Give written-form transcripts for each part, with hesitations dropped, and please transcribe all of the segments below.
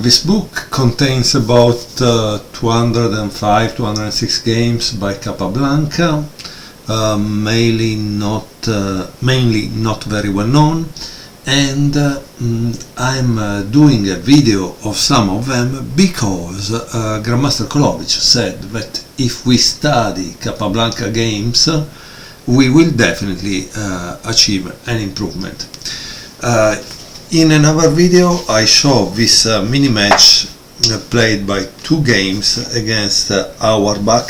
This book contains about 205-206 games by Capablanca, mainly not very well known, and I'm doing a video of some of them because Grandmaster Kolovich said that if we study Capablanca games we will definitely achieve an improvement. In another video I show this mini match played by two games against Auerbach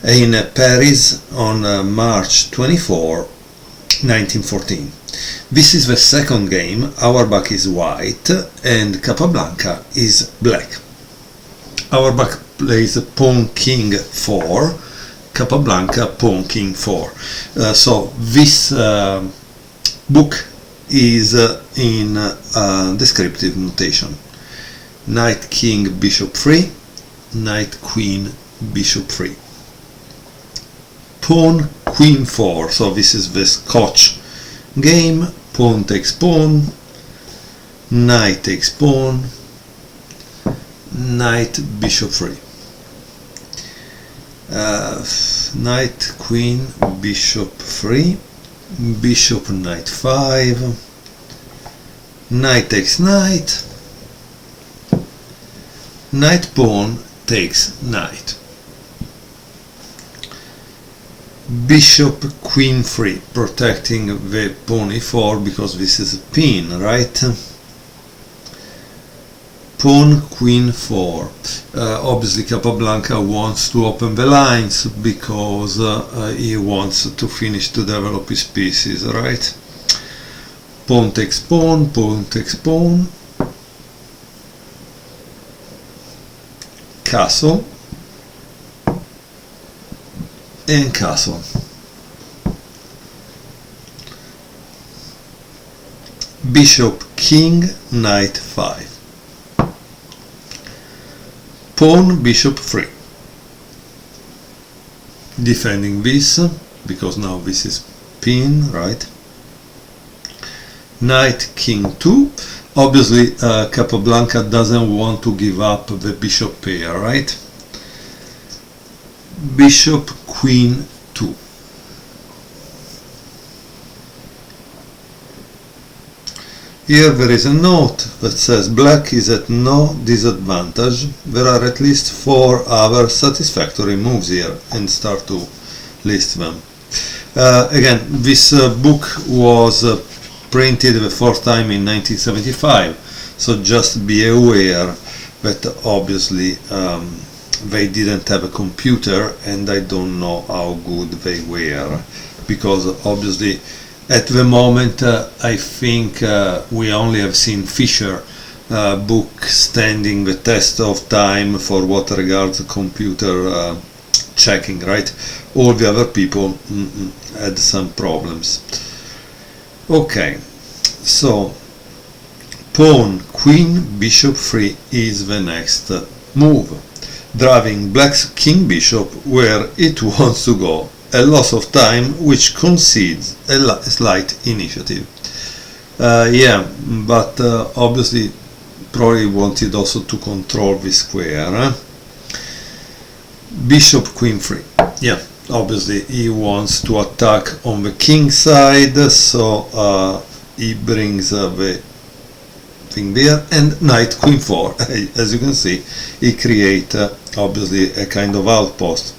in Paris on March 24, 1914. This is the second game. Auerbach is white and Capablanca is black. Auerbach plays pawn king 4, Capablanca pawn king 4. So this book is in descriptive notation. Knight king bishop 3, knight queen bishop 3, pawn queen 4. So this is the Scotch game. Pawn takes pawn, knight takes pawn, knight bishop 3, knight queen bishop 3, bishop knight 5, knight takes knight, knight pawn takes knight, bishop queen 3, protecting the pawn e4 because this is a pin, right? Pawn queen 4. Obviously Capablanca wants to open the lines because he wants to finish to develop his pieces, right? Pawn takes pawn, pawn takes pawn, castle, and castle. Bishop king knight 5, pawn bishop 3, defending this because now this is pin, right? Knight king 2. Obviously Capablanca doesn't want to give up the bishop pair, right? Bishop queen 2. Here there is a note that says black is at no disadvantage. There are at least 4 other satisfactory moves here, and start to list them. Again, this book was printed the fourth time in 1975, so just be aware that obviously they didn't have a computer, and I don't know how good they were, because obviously at the moment I think we only have seen Fisher book standing the test of time for what regards computer checking, right? All the other people had some problems. Okay, so pawn queen bishop 3 is the next move, driving black's king bishop where it wants to go, a loss of time which concedes a slight initiative. Yeah, but obviously probably wanted also to control the square. Bishop queen 3. Yeah, obviously he wants to attack on the king side, so he brings the thing there, and knight queen 4. As you can see, he creates obviously a kind of outpost.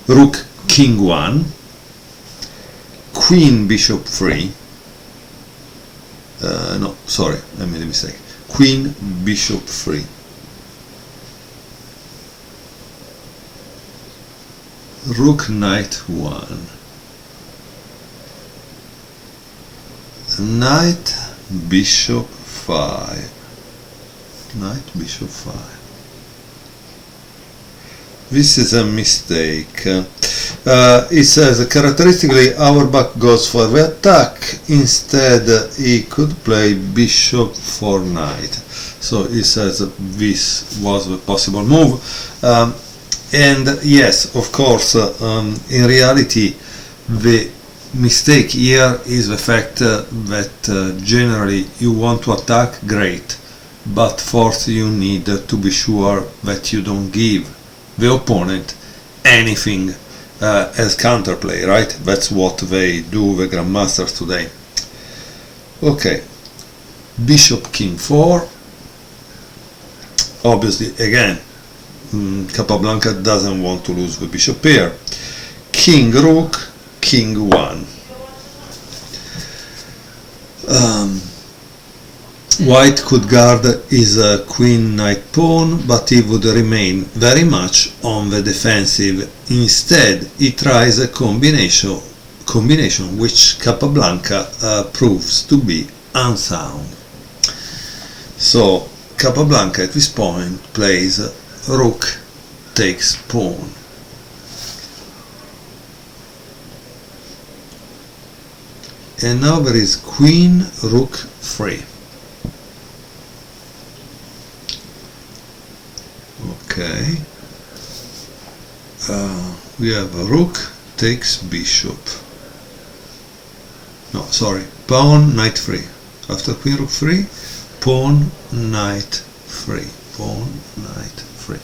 Rook king 1, queen bishop 3, no, sorry, I made a mistake, queen bishop 3, rook knight 1, knight bishop 5, knight bishop 5. This is a mistake. It says characteristically Auerbach goes for the attack. Instead he could play bishop for knight. So he says this was a possible move. And yes, of course, in reality the mistake here is the fact that generally you want to attack, great, but first you need to be sure that you don't give the opponent anything as counterplay, right? That's what they do, the grandmasters today. Okay, bishop king 4. Obviously, again, Capablanca doesn't want to lose the bishop here. King rook, king 1. White could guard his queen knight pawn, but he would remain very much on the defensive. Instead, he tries a combination which Capablanca proves to be unsound. So Capablanca at this point plays rook takes pawn. And now there is queen rook 3. Okay, we have a rook takes bishop. No, sorry, pawn knight 3. After queen rook 3, pawn knight 3. Pawn knight 3.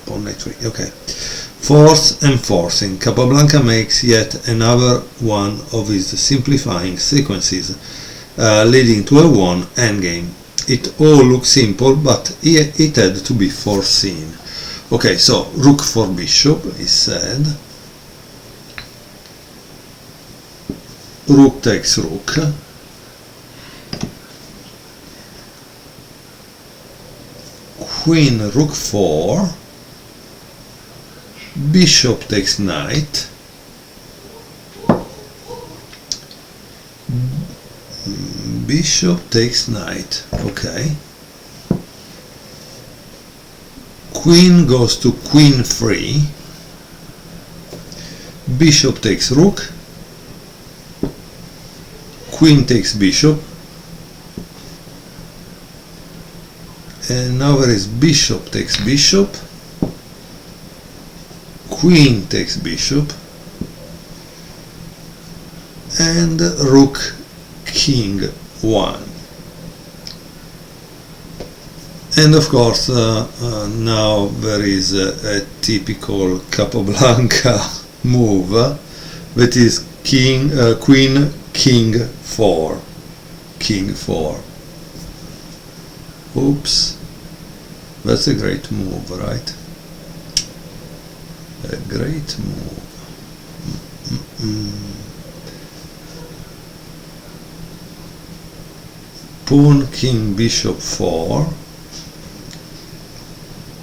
Pawn knight 3. Okay. Force and forcing. Capablanca makes yet another one of his simplifying sequences, leading to a 1 endgame. It all looks simple, but it had to be foreseen. Okay, so rook for bishop is said. Rook takes rook. Queen rook 4. Bishop takes knight. Bishop takes knight. Okay. Queen goes to queen 3. Bishop takes rook. Queen takes bishop. And now there is bishop takes bishop. Queen takes bishop. And rook king 1. And of course, now there is a typical Capablanca move, that is queen king 4. King 4. Oops, that's a great move, right? A great move. Pawn king bishop 4.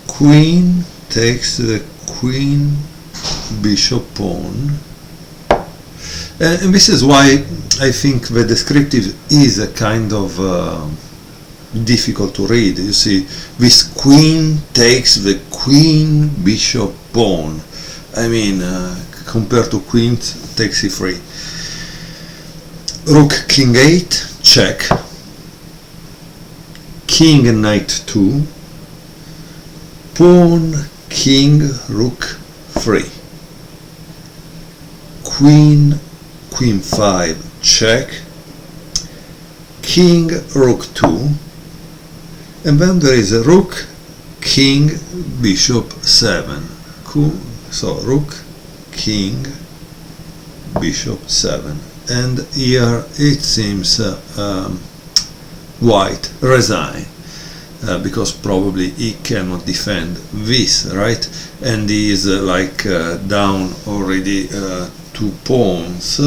Queen takes the queen bishop pawn, and this is why I think the descriptive is a kind of difficult to read. You see, this queen takes the queen bishop pawn. I mean, compared to queen takes e3. Rook king 8, check. King knight 2. Pawn king rook 3. Queen queen 5, check. King rook 2. And then there is a rook king bishop 7. Cool. So rook king bishop 7. And here it seems white resign. Because probably he cannot defend this, right? And he is down already 2 pawns.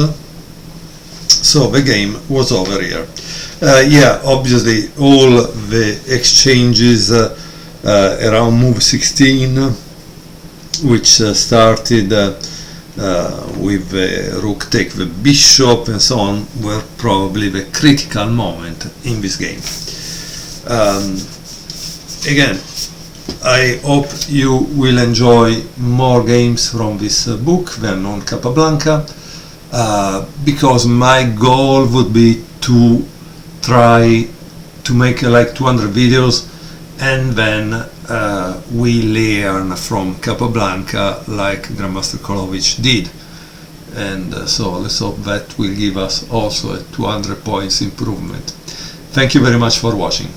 So the game was over here. Yeah, obviously all the exchanges around move 16, which started with the rook take the bishop and so on, were probably the critical moment in this game. Again, I hope you will enjoy more games from this book, The Unknown Capablanca, because my goal would be to try to make like 200 videos, and then we learn from Capablanca like Grandmaster Kolovic did. And so let's hope that will give us also a 200 points improvement. Thank you very much for watching.